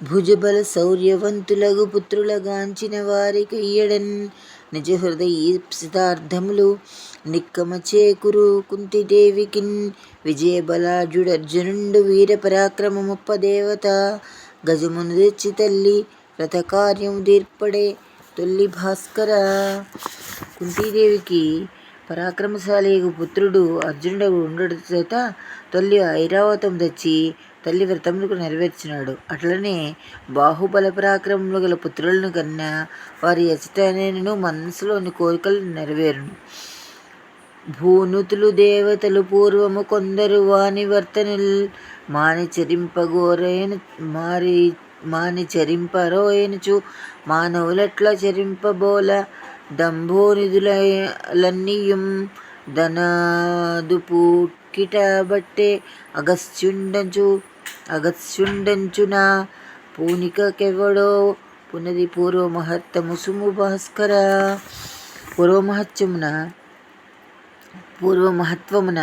భుజబల శౌర్యవంతులగు పుత్రులగాంచిన వారికయ్యడన్ నిజ హృదయీప్సితార్థములు నిక్కమ చేకురు కుంతిదేవికిన్ విజయబలాజుడర్జునుండు వీర పరాక్రమముప్పదేవత గజమును తెచ్చి తల్లి రథకార్యము దీర్పడే తొల్లి భాస్కర. కుంతీదేవికి పరాక్రమశాలి పుత్రుడు అర్జునుడు ఉండడు చేత తొల్లి ఐరావతం తెచ్చి తల్లి వ్రతములకు నెరవేర్చినాడు. అట్లనే బాహుబల పరాక్రమములు గల పుత్రులను కన్నా వారి ఎచటనేను మనసులోని కోరికలు నెరవేరును. భూనుతులు దేవతలు పూర్వము కొందరు వాని వర్తనుల్ మాని చరింపరోయనుచు మానవులట్ల చరింపబోల దంభోనిధులన్నీయుం ధనాదుపు కిటబట్టే అగస్యుండంచునా పూనికకెవడో పునది పూర్వమహత్తము సుము భాస్కర. పూర్వమహత్వమున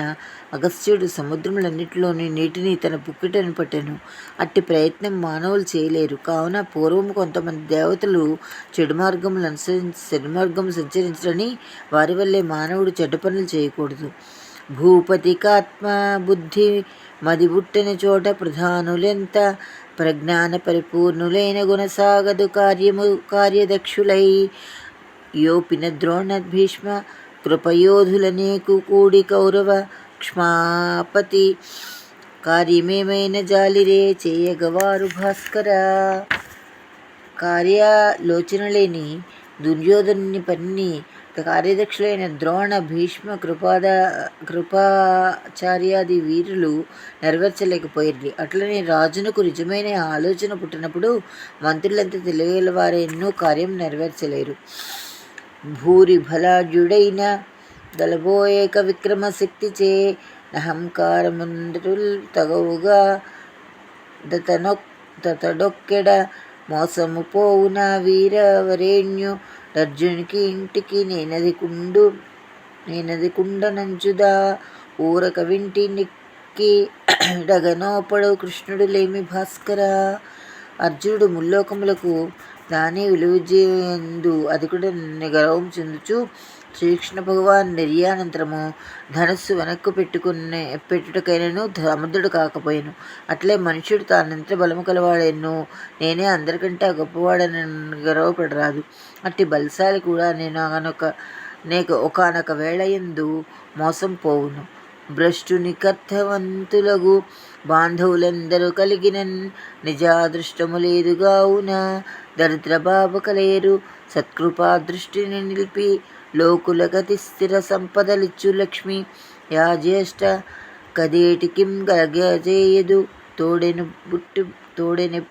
అగస్త్యుడు సముద్రములన్నిటిలోని నీటిని తన పుక్కిటను పట్టెను. అట్టి ప్రయత్నం మానవులు చేయలేరు. కావున పూర్వము కొంతమంది దేవతలు చెడు మార్గం సంచరించడని వారి వల్లే మానవుడు చెడ్డ పనులు చేయకూడదు. భూపతికాత్మ బుద్ధి మదిబుట్టని చోట ప్రధానులెంత ప్రజ్ఞాన పరిపూర్ణులైన గుణసాగదు కార్యదక్షులై యోపిన ద్రోణ భీష్మ కృపయోధులనేకు కూడి కౌరవ క్ష్మాపతి కార్యమేమైన జాలిరే చేయగవారు భాస్కర. కార్యాలోచనలేని దుర్యోధనుని పనిని కార్యదక్షులైన ద్రోణ భీష్మ కృపాచార్యాది వీరులు నెరవేర్చలేకపోయింది. అట్లనే రాజునకు నిజమైన ఆలోచన పుట్టినప్పుడు మంత్రులంతా తెలియగలవారే ఎన్నో కార్యం నెరవేర్చలేరు. భూరి బలాఢ్యుడైన దళబోయేక విక్రమశక్తిచే అహంకారముండ్రుల్ తగవుగా దతడొక్కెడ మోసము పోవున వీరవరేణ్యు అర్జునికి ఇంటికి నేనది కుండనంచుదా ఊరక వింటి నిక్కి డగనోపడు కృష్ణుడు లేమి భాస్కర. అర్జునుడు ముల్లోకములకు తానే విలువజేయందు అధికుడు గర్వం చెందుచు శ్రీకృష్ణ భగవాన్ నిర్యానంతరము ధనస్సు వెనక్కు పెట్టుటకైనను సమర్థుడు కాకపోయాను. అట్లే మనుష్యుడు తానంత బలము కలవాడెను నేనే అందరికంటే గొప్పవాడని గర్వపడరాదు. అట్టి బలశాలి కూడా ఒకానొక వేళయందు మోసం పోవును. భ్రష్టుని కర్థవంతులగు బాంధవులందరూ కలిగినన్ నిజాదృష్టము లేదుగావున దరిద్ర బాబకలేరు సత్కృపా దృష్టిని నిలిపి లోకుల గతి స్థిర సంపదలిచ్చు లక్ష్మి యా జ్యేష్ఠ కదేటికిం గలగజేయదు తోడెని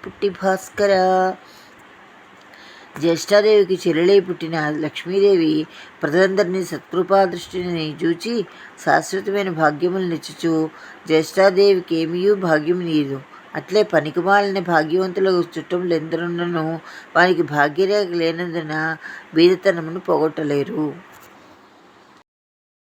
పుట్టి భాస్కర. జ్యేష్ఠాదేవికి చెల్లెలై పుట్టిన లక్ష్మీదేవి ప్రజలందరినీ సత్కృపా దృష్టిని చూచి శాశ్వతమైన భాగ్యములు నిచ్చుచు జ్యేష్ఠాదేవికి ఏమీయూ భాగ్యము నీయదు. అట్లే పనికిమాలిన భాగ్యవంతుల చుట్టములు ఎందరున్నను వారికి భాగ్యరేఖ లేనందున బీదతనమును పోగొట్టలేరు.